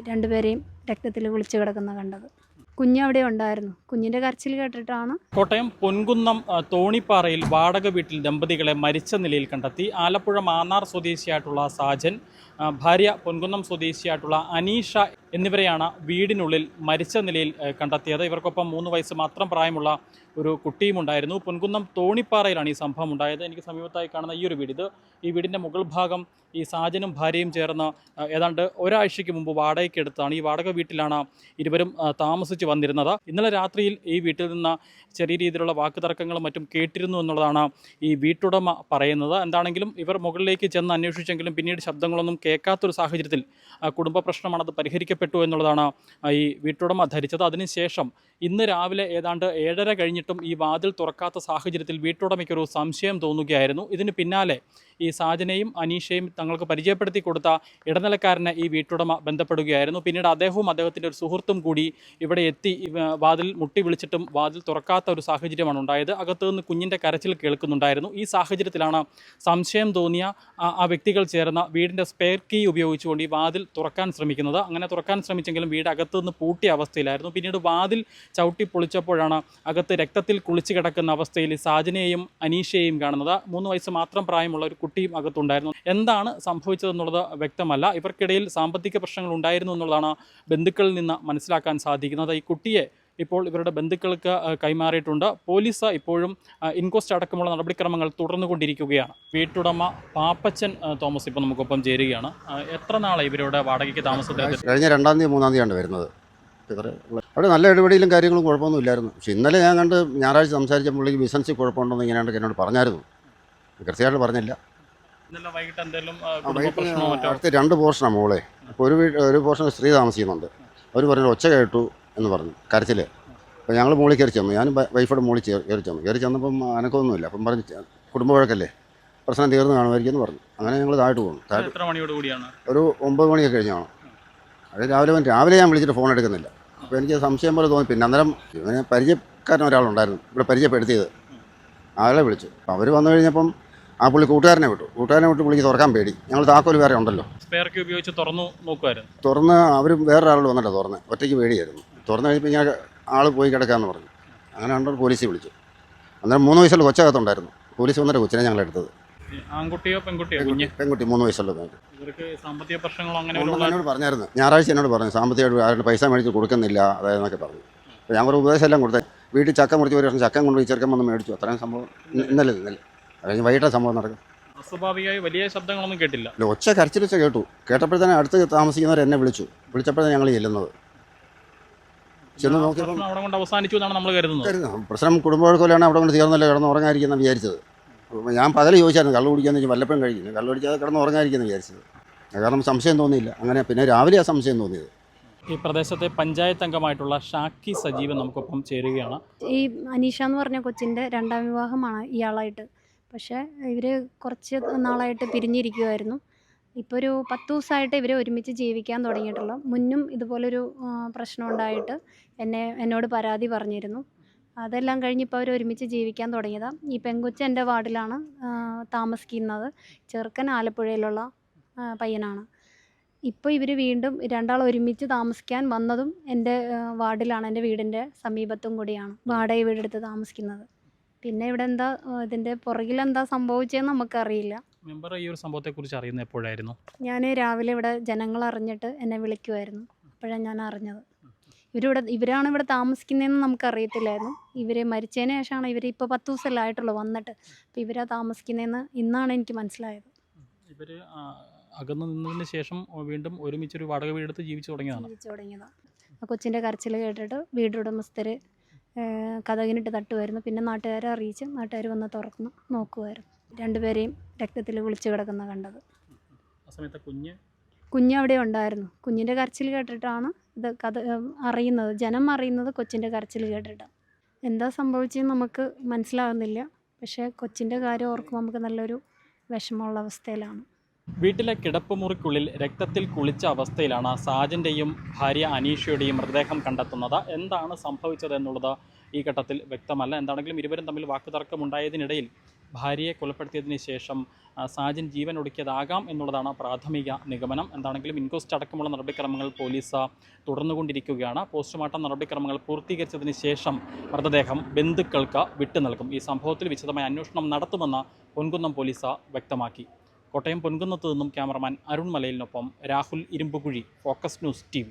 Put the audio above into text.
രണ്ടുപേരെയും രക്തത്തിൽ കുളിച്ച് കിടക്കുന്ന കണ്ടത്. കുഞ്ഞവിടെ ഉണ്ടായിരുന്നു. കുഞ്ഞിൻ്റെ കരച്ചിൽ കേട്ടിട്ടാണ്. കോട്ടയം പൊൻകുന്നം തോണിപ്പാറയിൽ വാടക വീട്ടിൽ ദമ്പതികളെ മരിച്ച നിലയിൽ കണ്ടെത്തി. ആലപ്പുഴ മാന്നാർ സ്വദേശിയായിട്ടുള്ള സാജൻ, ഭാര്യ പൊൻകുന്നം സ്വദേശിയായിട്ടുള്ള അനീഷ എന്നിവരെയാണ് വീടിനുള്ളിൽ മരിച്ച നിലയിൽ കണ്ടെത്തിയത്. ഇവർക്കൊപ്പം 3 വയസ്സ് മാത്രം പ്രായമുള്ള ഒരു കുട്ടിയും ഉണ്ടായിരുന്നു. പൊൻകുന്നം തോണിപ്പാറയിലാണ് ഈ സംഭവം ഉണ്ടായത്. എനിക്ക് സമീപത്തായി കാണുന്ന ഈ ഒരു വീട്, ഈ വീടിൻ്റെ മുകൾ ഭാഗം ഈ സാജനും ഭാര്യയും ചേർന്ന് ഏതാണ്ട് ഒരാഴ്ചയ്ക്ക് മുമ്പ് വാടകയ്ക്ക് എടുത്താണ്. ഈ വാടക വീട്ടിലാണ് ഇരുവരും താമസിച്ച് വന്നിരുന്നത്. ഇന്നലെ രാത്രിയിൽ ഈ വീട്ടിൽ നിന്ന് ചെറിയ രീതിയിലുള്ള വാക്കുതർക്കങ്ങളും മറ്റും കേട്ടിരുന്നു എന്നുള്ളതാണ് ഈ വീട്ടുടമ പറയുന്നത്. എന്താണെങ്കിലും ഇവർ മുകളിലേക്ക് ചെന്ന് അന്വേഷിച്ചെങ്കിലും പിന്നീട് ശബ്ദങ്ങളൊന്നും കേൾക്കാത്തൊരു സാഹചര്യത്തിൽ കുടുംബ പ്രശ്നമാണത് പരിഹരിക്കപ്പെട്ടു എന്നുള്ളതാണ് ഈ വീട്ടുടമ ധരിച്ചത്. അതിനുശേഷം ഇന്ന് രാവിലെ ഏതാണ്ട് 7:30 കഴിഞ്ഞിട്ടും ഈ വാതിൽ തുറക്കാത്ത സാഹചര്യത്തിൽ വീട്ടുടമയ്ക്കൊരു സംശയം തോന്നുകയായിരുന്നു. ഇതിന് പിന്നാലെ ഈ സാജനെയും അനീഷയും തങ്ങൾക്ക് പരിചയപ്പെടുത്തി കൊടുത്ത ഇടനിലക്കാരനെ ഈ വീട്ടുടമ ബന്ധപ്പെടുകയായിരുന്നു. പിന്നീട് അദ്ദേഹവും അദ്ദേഹത്തിൻ്റെ ഒരു സുഹൃത്തും കൂടി ഇവിടെ എത്തി വാതിൽ മുട്ടി വിളിച്ചിട്ടും വാതിൽ തുറക്കാത്ത ഒരു സാഹചര്യമാണ് ഉണ്ടായത്. അകത്തു നിന്ന് കുഞ്ഞിൻ്റെ കരച്ചിൽ കേൾക്കുന്നുണ്ടായിരുന്നു. ഈ സാഹചര്യത്തിലാണ് സംശയം തോന്നിയ ആ വ്യക്തികൾ ചേർന്ന വീടിൻ്റെ സ്പെയർ കീ ഉപയോഗിച്ചുകൊണ്ട് ഈ വാതിൽ തുറക്കാൻ ശ്രമിക്കുന്നത്. അങ്ങനെ തുറക്കാൻ ശ്രമിച്ചെങ്കിലും വീട് അകത്തു നിന്ന് പൂട്ടിയ അവസ്ഥയിലായിരുന്നു. പിന്നീട് വാതിൽ ചവിട്ടി പൊളിച്ചപ്പോഴാണ് അകത്ത് രക്തത്തിൽ കുളിച്ച് കിടക്കുന്ന അവസ്ഥയിൽ സാജനെയും അനീഷയെയും കാണുന്നത്. 3 വയസ്സ് മാത്രം പ്രായമുള്ള ഒരു കുട്ടിയും അകത്തുണ്ടായിരുന്നു. എന്താണ് സംഭവിച്ചതെന്നുള്ളത് വ്യക്തമല്ല. ഇവർക്കിടയിൽ സാമ്പത്തിക പ്രശ്നങ്ങൾ ഉണ്ടായിരുന്നു എന്നുള്ളതാണ് ബന്ധുക്കളിൽ നിന്ന് മനസ്സിലാക്കാൻ സാധിക്കുന്നത്. ഈ കുട്ടിയെ ഇപ്പോൾ ഇവരുടെ ബന്ധുക്കൾക്ക് കൈമാറിയിട്ടുണ്ട്. പോലീസ് ഇപ്പോഴും ഇൻക്വസ്റ്റ് അടക്കമുള്ള നടപടിക്രമങ്ങൾ തുടർന്നുകൊണ്ടിരിക്കുകയാണ്. വീട്ടുടമ പാപ്പച്ചൻ തോമസ് ഇപ്പോൾ നമുക്കൊപ്പം ചേരുകയാണ്. എത്ര നാളെ ഇവരുടെ വാടകയ്ക്ക് താമസത്തിൽ? കഴിഞ്ഞ 2-ാം തീയതി 3-ാം തീയതിയാണ് വരുന്നത്. അവിടെ നല്ല ഇടപെടലും കാര്യങ്ങളും കുഴപ്പമൊന്നും ഇല്ലായിരുന്നു. പക്ഷെ ഇന്നലെ ഞാൻ കണ്ട് ഞായറാഴ്ച സംസാരിച്ച പുള്ളിക്ക് ബിസിനസ്സിൽ കുഴപ്പമുണ്ടെന്ന് ഇങ്ങനെയാണ് എന്നോട് പറഞ്ഞായിരുന്നു. കൃത്യമായിട്ട് പറഞ്ഞില്ല. അടുത്ത 2 പോർഷനാണ് മോളെ. ഇപ്പോൾ ഒരു പോർഷൻ സ്ത്രീ താമസിക്കുന്നുണ്ട്. അവർ പറഞ്ഞു ഒച്ച കേട്ടു എന്ന് പറഞ്ഞു, കരച്ചിൽ. അപ്പോൾ ഞങ്ങൾ മോളിൽ കയറി ചെന്നു. ഞാനും വൈഫോടെ മോളിൽ കയറി ചെന്നപ്പം അനക്കമൊന്നുമില്ല. അപ്പം പറഞ്ഞ് കുടുംബ വഴക്കല്ലേ, പ്രശ്നം തീർന്ന് കാണുമായിരിക്കും എന്ന് പറഞ്ഞു. അങ്ങനെ ഞങ്ങൾ താഴോട്ട് പോകുന്നു. ഒരു 9 മണിയൊക്കെ കഴിഞ്ഞാണ്. അത് രാവിലെ ഞാൻ വിളിച്ചിട്ട് ഫോൺ എടുക്കുന്നില്ല. അപ്പോൾ എനിക്ക് സംശയം പോലെ തോന്നി. പിന്നെ അന്നേരം ഇവനെ പരിചയക്കാരൻ ഒരാളുണ്ടായിരുന്നു ഇവിടെ പരിചയപ്പെടുത്തിയത്, ആളെ വിളിച്ചു. അപ്പോൾ അവർ വന്നു കഴിഞ്ഞപ്പം ആ പുള്ളി കൂട്ടുകാരനെ വിട്ടു പുള്ളിക്ക് തുറക്കാൻ പേടി. ഞങ്ങൾ താക്കോൽ വേറെ ഉണ്ടല്ലോ, സ്പെയർ കീ ഉപയോഗിച്ച് തുറന്ന് അവർ വേറൊരാൾ വന്നിട്ട് തുറന്ന് ഒറ്റയ്ക്ക് പേടിയായിരുന്നു. തുറന്നു കഴിഞ്ഞപ്പോൾ ഇങ്ങനെ ആൾ പോയി കിടക്കാമെന്ന് പറഞ്ഞു. അങ്ങനെ കണ്ടപ്പോൾ പോലീസ് വിളിച്ചു. അന്നേരം 3 വയസ്സുള്ള കൊച്ചകത്തുണ്ടായിരുന്നു. പോലീസ് വന്നിട്ട് കൊച്ചിനെ ഞങ്ങളെടുത്തത്. ആൺകുട്ടിയോ പെൺകുട്ടിയോ? പെൺകുട്ടി 3 വയസ്സുള്ള പെൺകുട്ടി. ഇവർക്ക് സാമ്പത്തിക പ്രശ്നങ്ങളോ അങ്ങനെ എന്നോട് പറഞ്ഞായിരുന്നു. ഞായറാഴ്ച എന്നോട് പറഞ്ഞു സാമ്പത്തികമായിട്ട് ആരുടെ പൈസ മേടിച്ച് കൊടുക്കുന്നില്ല അതായതെന്നൊക്കെ പറഞ്ഞു. അപ്പോൾ ഞാൻ ഒരു ഉപദേശം എല്ലാം കൊടുത്തേ. വീട്ടിൽ ചക്ക മുറിച്ച് ഒരു വർഷം ചക്ക കൊണ്ടുപോയി ചെറുക്കം വന്ന് മേടിച്ചു. അത്രയും സംഭവം ഇന്നലെ കഴിഞ്ഞ് വൈകിട്ട് സംഭവം നടക്കും. അസ്വാഭാവികമായി വലിയ ശബ്ദങ്ങളൊന്നും കേട്ടില്ല. ഒച്ച കരച്ചിലൊച്ച കേട്ടപ്പോഴത്തേനെ അടുത്ത് താമസിക്കുന്നവർ എന്നെ വിളിച്ചപ്പോഴാണ് ഞങ്ങൾ ചെല്ലുന്നത്. ചെന്ന് നോക്കിയപ്പോൾ അവിടെ കൊണ്ട് അവസാനിച്ചു എന്നാണ് നമ്മൾ കരുതുന്നത്. പ്രശ്നം കുടുംബവഴക്കോലാണ് അവിടെ കൊണ്ട് തീർന്നല്ലോ, കിടന്ന് ഉറങ്ങാതിരിക്കുന്ന വിചാരിച്ചത്. ഞാൻ പകൽ ചോദിച്ചായിരുന്നു കള്ളു കുടിക്കാന്ന് വെച്ചാൽ വല്ലപ്പോഴും കഴിക്കുന്നു. കള്ളു കുടിക്കാതെ കിടന്ന് ഉറങ്ങാതിരിക്കുന്ന വിചാരിച്ചത്. കാരണം സംശയം തോന്നിയില്ല. അങ്ങനെ പിന്നെ രാവിലെ ആ സംശയം തോന്നിയത്. ഈ പ്രദേശത്തെ പഞ്ചായത്ത് അംഗമായിട്ടുള്ള ഷാക്കി സജീവൻ നമുക്കൊപ്പം ചേരുകയാണ്. ഈ അനീഷ എന്ന് പറഞ്ഞ കൊച്ചിൻ്റെ 2ാം വിവാഹമാണ് ഇയാളായിട്ട്. പക്ഷേ ഇവർ കുറച്ച് നാളായിട്ട് പിരിഞ്ഞിരിക്കുമായിരുന്നു. ഇപ്പോൾ ഒരു 10 ദിവസമായിട്ട് ഇവർ ഒരുമിച്ച് ജീവിക്കാൻ തുടങ്ങിയിട്ടുള്ളൂ. മുന്നും ഇതുപോലൊരു പ്രശ്നം ഉണ്ടായിട്ട് എന്നോട് പരാതി പറഞ്ഞിരുന്നു. അതെല്ലാം കഴിഞ്ഞ് ഇപ്പോൾ അവർ ഒരുമിച്ച് ജീവിക്കാൻ തുടങ്ങിയതാണ്. ഈ പെൺകൊച്ച് എൻ്റെ വാർഡിലാണ് താമസിക്കുന്നത്. ചെറുക്കൻ ആലപ്പുഴയിലുള്ള പയ്യനാണ്. ഇപ്പോൾ ഇവർ വീണ്ടും 2 ആൾ ഒരുമിച്ച് താമസിക്കാൻ വന്നതും എൻ്റെ വാർഡിലാണ്, എൻ്റെ വീടിൻ്റെ സമീപത്തും കൂടിയാണ് വാടക വീടെടുത്ത് താമസിക്കുന്നത്. പിന്നെ ഇവിടെ എന്താ ഇതിൻ്റെ പുറകിലെന്താ സംഭവിച്ചതെന്ന് നമുക്കറിയില്ല. മെമ്പർ ഈ ഒരു സംഭവത്തെക്കുറിച്ച് അറിയുന്നത് എപ്പോഴായിരുന്നു? ഞാൻ രാവിലെ ഇവിടെ ജനങ്ങൾ അറിഞ്ഞിട്ട് എന്നെ വിളിക്കുമായിരുന്നു. അപ്പോഴാണ് ഞാൻ അറിഞ്ഞത്. ഇവരാണ് ഇവിടെ താമസിക്കുന്നതെന്ന് നമുക്കറിയത്തില്ലായിരുന്നു. ഇവർ മരിച്ചതിന് ശേഷമാണ് ഇവർ 10 ദിവസമല്ലേ ആയിട്ടുള്ളൂ വന്നിട്ട്. അപ്പോൾ ഇവരാ താമസിക്കുന്നതെന്ന് ഇന്നാണ് എനിക്ക് മനസ്സിലായത്. ഇവർ അകന്നു നിന്നതിന് ശേഷം വീണ്ടും ഒരുമിച്ചൊരു വാടക വീടെടുത്ത് ജീവിച്ചു തുടങ്ങിയതാണ്. ആ കൊച്ചിൻ്റെ കരച്ചിൽ കേട്ടിട്ട് വീട്ടുടമസ്ഥർ കതകിനിട്ട് തട്ടുമായിരുന്നു. പിന്നെ നാട്ടുകാരെ അറിയിച്ച് നാട്ടുകാർ വന്ന് തുറന്ന് നോക്കുമായിരുന്നു. രണ്ടുപേരെയും രക്തത്തിൽ കുളിച്ച് കിടക്കുന്ന കണ്ടത്. കുഞ്ഞ് അവിടെ ഉണ്ടായിരുന്നു. കുഞ്ഞിൻ്റെ കരച്ചിൽ കേട്ടിട്ടാണ് ജനം അറിയുന്നത് കൊച്ചിൻ്റെ കരച്ചിൽ കേട്ടിട്ടാണ്. എന്താ സംഭവിച്ചതെന്ന് നമുക്ക് മനസ്സിലാകുന്നില്ല. പക്ഷേ കൊച്ചിൻ്റെ കാര്യം ഓർക്കുമ്പോൾ നമുക്ക് നല്ലൊരു വിഷമമുള്ള അവസ്ഥയിലാണ്. വീട്ടിലെ കിടപ്പുമുറിക്കുള്ളിൽ രക്തത്തിൽ കുളിച്ച അവസ്ഥയിലാണ് സാജൻ്റെയും ഭാര്യ അനീഷയുടെയും മൃതദേഹം കണ്ടെത്തുന്നത്. എന്താണ് സംഭവിച്ചതെന്നുള്ളത് ഈ ഘട്ടത്തിൽ വ്യക്തമല്ല. എന്താണെങ്കിലും ഇരുവരും തമ്മിൽ വാക്കുതർക്കമുണ്ടായതിനിടയിൽ ഭാര്യയെ കൊലപ്പെടുത്തിയതിന് ശേഷം സാജൻ ജീവൻ ഒടുക്കിയതാകാം എന്നുള്ളതാണ് പ്രാഥമിക നിഗമനം. എന്താണെങ്കിലും ഇൻക്വസ്റ്റ് അടക്കമുള്ള നടപടിക്രമങ്ങൾ പോലീസ് തുടർന്നുകൊണ്ടിരിക്കുകയാണ്. പോസ്റ്റ്മോർട്ടം നടപടിക്രമങ്ങൾ പൂർത്തീകരിച്ചതിന് ശേഷം മൃതദേഹം ബന്ധുക്കൾക്ക് വിട്ടു നൽകും. ഈ സംഭവത്തിൽ വിശദമായ അന്വേഷണം നടത്തുമെന്ന് പൊൻകുന്നം പോലീസ് വ്യക്തമാക്കി. കോട്ടയം പൊൻകുന്നത്ത് നിന്നും ക്യാമറമാൻ അരുൺ മലയിലിനൊപ്പം Rahul Irumpukuzhi, focus news TV.